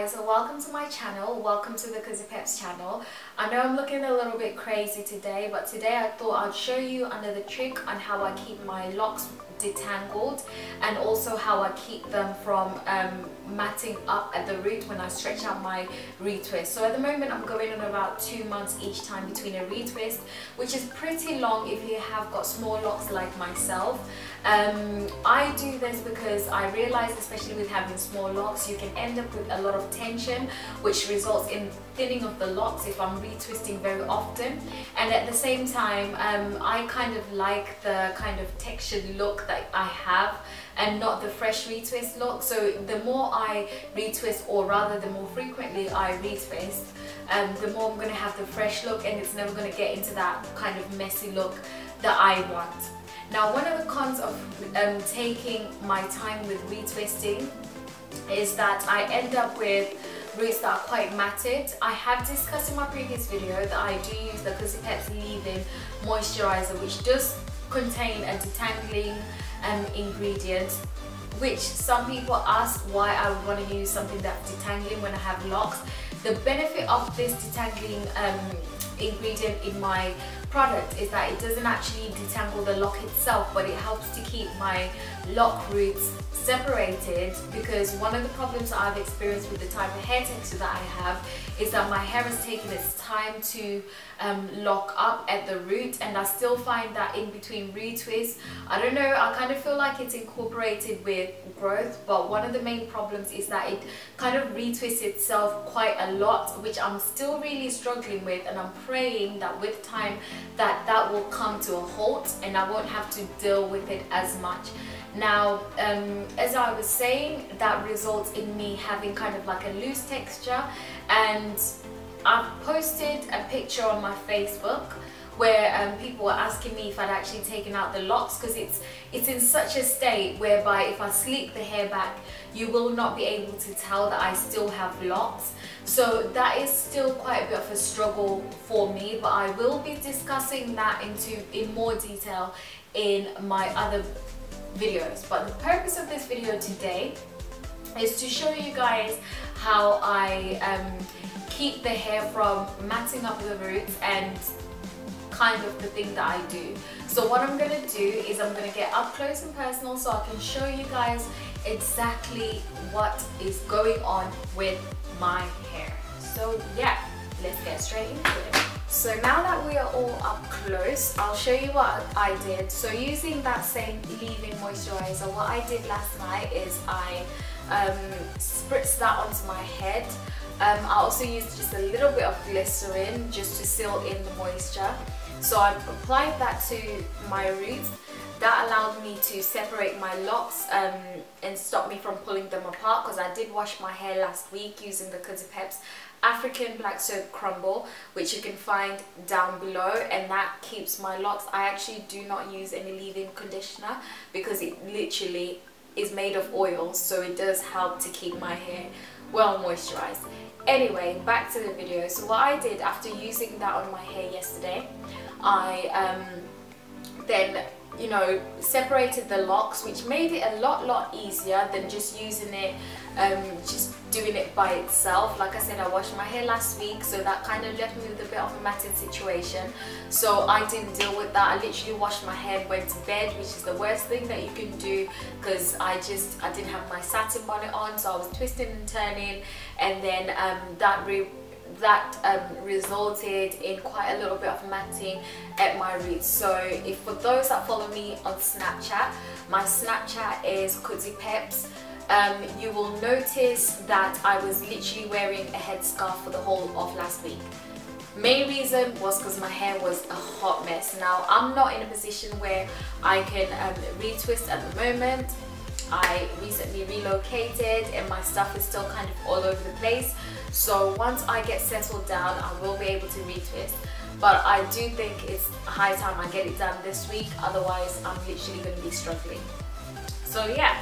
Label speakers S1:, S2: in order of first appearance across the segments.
S1: guys, welcome to my channel. Welcome to the Cozy Peps channel. I know I'm looking a little bit crazy today, but today I thought I'd show you another trick on how I keep my locks detangled and also how I keep them from matting up at the root when I stretch out my retwist. So at the moment I'm going on about 2 months each time between a retwist, which is pretty long if you have got small locks like myself. I do this because I realized, especially with having small locks, you can end up with a lot of tension, which results in thinning of the locks if I'm retwisting very often. And at the same time, I kind of like the kind of textured look that I have and not the fresh retwist look. So the more I retwist, or rather the more frequently I retwist, the more I'm going to have the fresh look, and it's never going to get into that kind of messy look that I want. Now, one of the cons of taking my time with retwisting is that I end up with roots that are quite matted. I have discussed in my previous video that I do use the Cozy Peps leave-in moisturizer, which does contain a detangling ingredient, which some people ask why I would want to use something that's detangling when I have locks. The benefit of this detangling ingredient in my product is that it doesn't actually detangle the lock itself, but it helps to keep my lock roots separated, because one of the problems that I've experienced with the type of hair texture that I have is that my hair has taken its time to lock up at the root, and I still find that in between retwists, I don't know, I kind of feel like it's incorporated with growth, but one of the main problems is that it kind of retwists itself quite a lot, which I'm still really struggling with, and I'm praying that with time that will come to a halt and I won't have to deal with it as much. Now, as I was saying, that results in me having kind of like a loose texture, and I've posted a picture on my Facebook where people were asking me if I'd actually taken out the locks, because it's in such a state whereby if I sleek the hair back, you will not be able to tell that I still have locks. So that is still quite a bit of a struggle for me, but I will be discussing that in more detail in my other videos. But the purpose of this video today is to show you guys how I keep the hair from matting up the roots, and kind of the thing that I do. So what I'm gonna do is I'm gonna get up close and personal so I can show you guys exactly what is going on with my hair. So yeah, let's get straight into it. So now that we are all up close, I'll show you what I did. So using that same leave-in moisturizer, what I did last night is I spritzed that onto my head. I also used just a little bit of glycerin just to seal in the moisture. So I applied that to my roots. That allowed me to separate my locks and stop me from pulling them apart, because I did wash my hair last week using the Cozy Peps African Black Soap Crumble, which you can find down below, and that keeps my locks. I actually do not use any leave-in conditioner because it literally is made of oil, so it does help to keep my hair well moisturized. Anyway, back to the video. So what I did after using that on my hair yesterday, I then, you know, separated the locks, which made it a lot easier than just using it, just doing it by itself. Like I said, I washed my hair last week, so that kind of left me with a bit of a matted situation. So I didn't deal with that. I literally washed my hair, went to bed, which is the worst thing that you can do, because I didn't have my satin bonnet on, so I was twisting and turning, and then that resulted in quite a little bit of matting at my roots. So if for those that follow me on Snapchat, my Snapchat is Cozy Peps. You will notice that I was literally wearing a headscarf for the whole of last week. Main reason was because my hair was a hot mess. Now, I'm not in a position where I can retwist at the moment. I recently relocated and my stuff is still kind of all over the place. So once I get settled down, I will be able to retwist. But I do think it's high time I get it done this week, otherwise I'm literally going to be struggling. So yeah,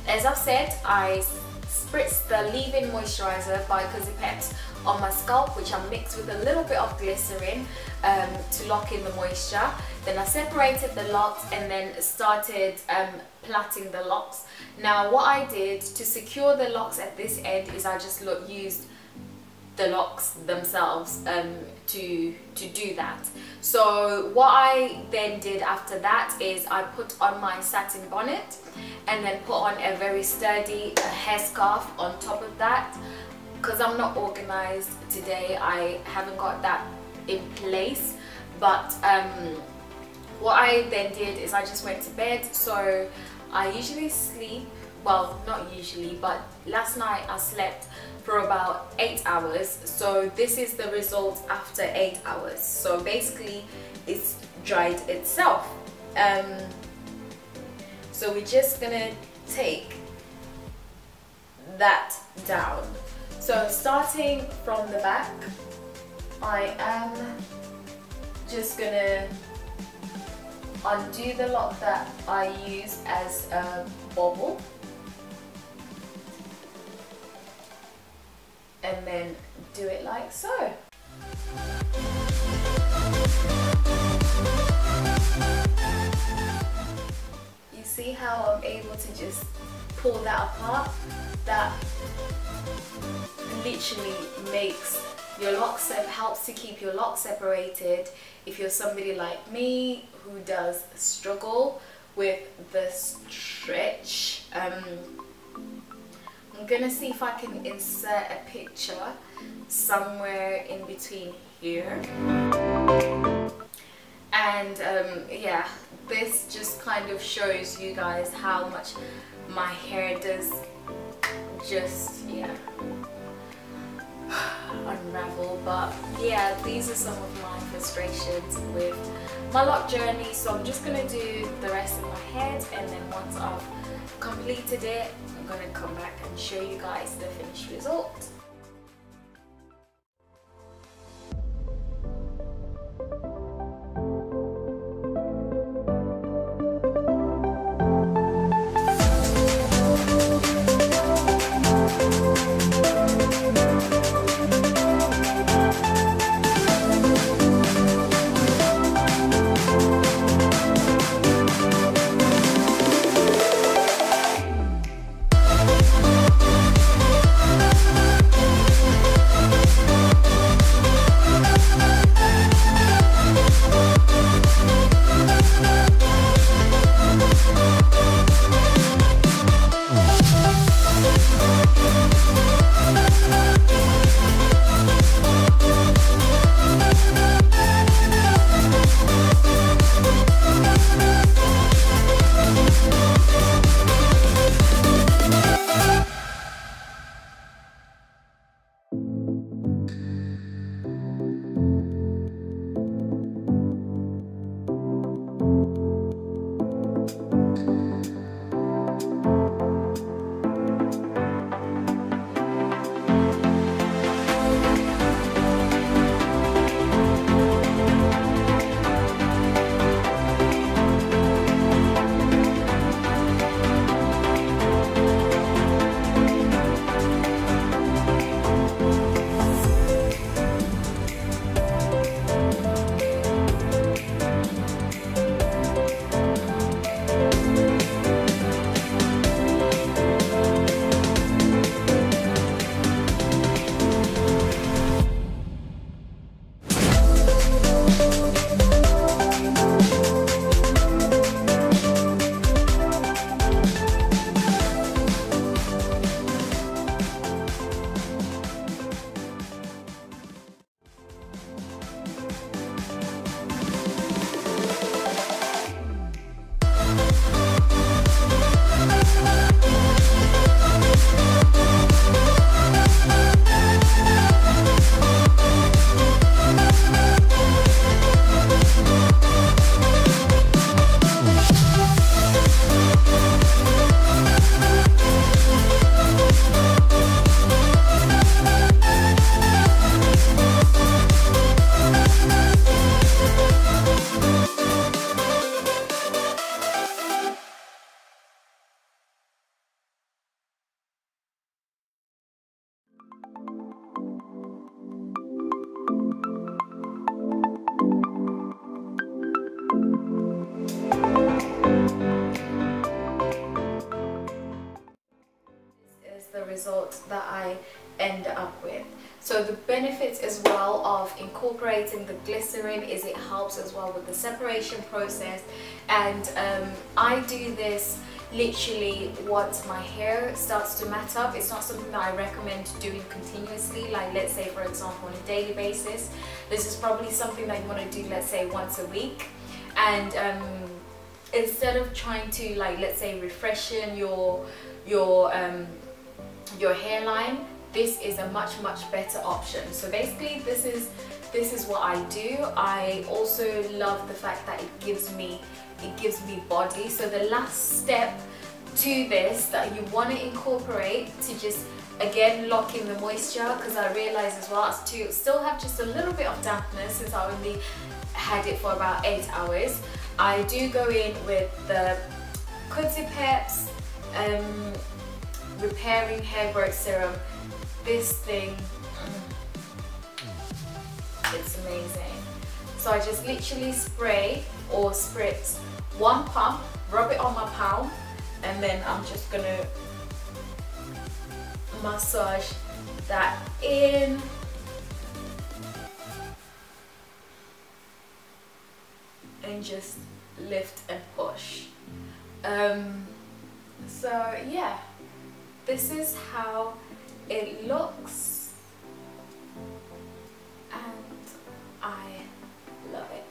S1: as I've said, I spritz the leave-in moisturizer by Cosipet on my scalp, which I mixed with a little bit of glycerin to lock in the moisture. Then I separated the locks and then started plaiting the locks. Now what I did to secure the locks at this end is I just used the locks themselves to do that. So what I then did after that is I put on my satin bonnet and then put on a very sturdy headscarf on top of that. Because I'm not organized today, I haven't got that in place. But what I then did is I just went to bed. So I usually sleep, well, not usually, but last night I slept for about 8 hours. So this is the result after 8 hours. So basically it's dried itself. So we're just gonna take that down. So starting from the back, I am just gonna undo the lock that I used as a bobble and then do it like so. You see how I'm able to just pull that apart? That literally makes your locks, helps to keep your locks separated. If you're somebody like me who does struggle with the stretch, I'm gonna see if I can insert a picture somewhere in between here. And yeah, this just kind of shows you guys how much my hair does just, yeah, unravel. But yeah, these are some of my frustrations with my lock journey. So I'm just gonna do the rest of my head, and then once I've completed it, I'm gonna come back and show you guys the finished result. result that I end up with. So the benefits as well of incorporating the glycerin is it helps as well with the separation process, and I do this literally once my hair starts to mat up. It's not something that I recommend doing continuously, like let's say for example on a daily basis. This is probably something that you want to do, let's say once a week, and instead of trying to, like, let's say refreshen your hairline, this is a much better option. So basically this is what I do. I also love the fact that it gives me body. So the last step to this that you want to incorporate to just again lock in the moisture, because I realize as well as to still have just a little bit of dampness since I only had it for about 8 hours. I do go in with the Retwists repairing hair growth serum. This thing, it's amazing. So I just literally spray or spritz 1 pump, rub it on my palm, and then I'm just gonna massage that in. And just lift and push. So yeah, this is how it looks, and I love it.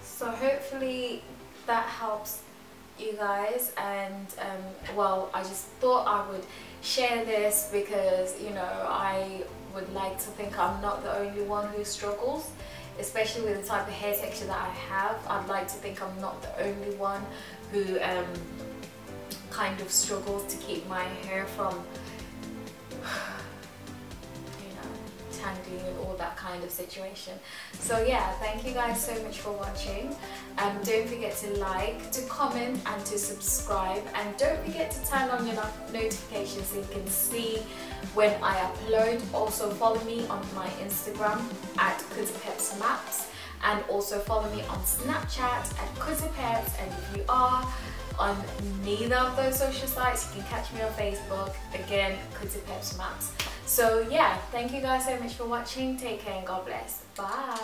S1: So hopefully that helps you guys, and well, I just thought I would share this because, you know, I would like to think I'm not the only one who struggles, especially with the type of hair texture that I have. I'd like to think I'm not the only one who kind of struggles to keep my hair from, you know, tangling and all that kind of situation. So yeah, thank you guys so much for watching. Don't forget to like, to comment and to subscribe, and don't forget to turn on your notifications so you can see when I upload. Also follow me on my Instagram at @CuzzyPepsMaps, and also follow me on Snapchat at CuzzyPeps, and if you are on neither of those social sites, you can catch me on Facebook, again, CuzzyPepsMaps. So yeah, thank you guys so much for watching. Take care and God bless. Bye.